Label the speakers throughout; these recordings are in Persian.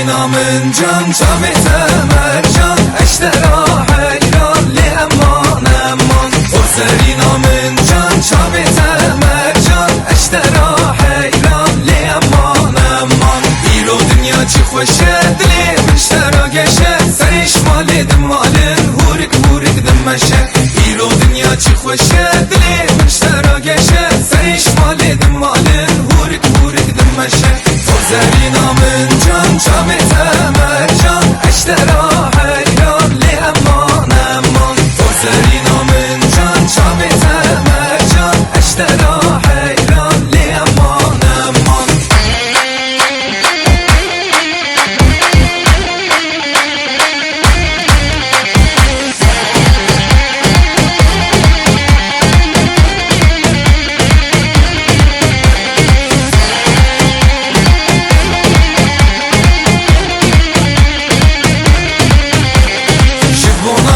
Speaker 1: زرینا من جان جابت مرجان اشترا حیران لی امان امان زرینا من جان جابت مرجان اشترا حیران لی امان امان ایرو دنیا چی خوشه دلی منشترا گشه سرش مال دمالن هورک هورک دمشه ایرو دنیا چی خوشه دلی منشترا گشه سرش مال دمالن هورک هورک دمشه زرینا من جان جابت مرجان اشترا حیران لی امان امان زرینا من جان جابت مرجان اشترا حیران لی امان امان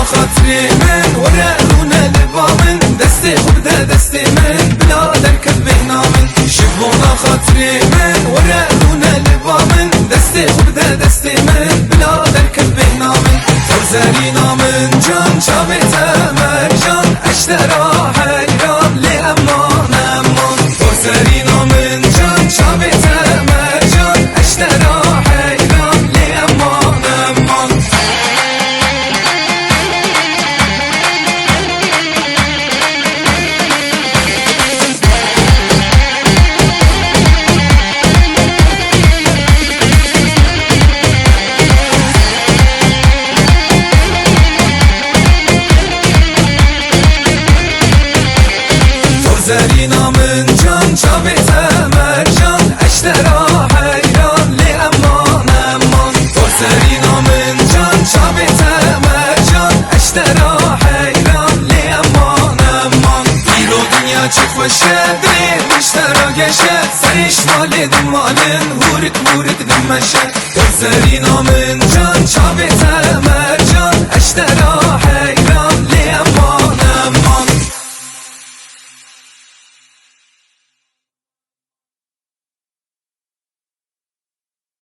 Speaker 1: خاطري من ورقونا لبامن دستي خبدا دستي من بلا دركب بينامن شبونا خاطري من ورقونا لبامن دستي خبدا دستي من بلا دركب بينامن زرينا من جان جابت مرجان اشترا حيران لي امان امان زرينا من جان جابت مرجان اشترا حيران لي امان امان زرینا من جان جابت مرجان اشترا حیران لی امان امان زرینا من جان جابت مرجان اشترا حیران لی امان امان ایرو دنیا چی خوشه دلی مشترا گشه سرش مال دمالن هورک هورک دمشه زرینا من جان جابت مرجان اشترا حیران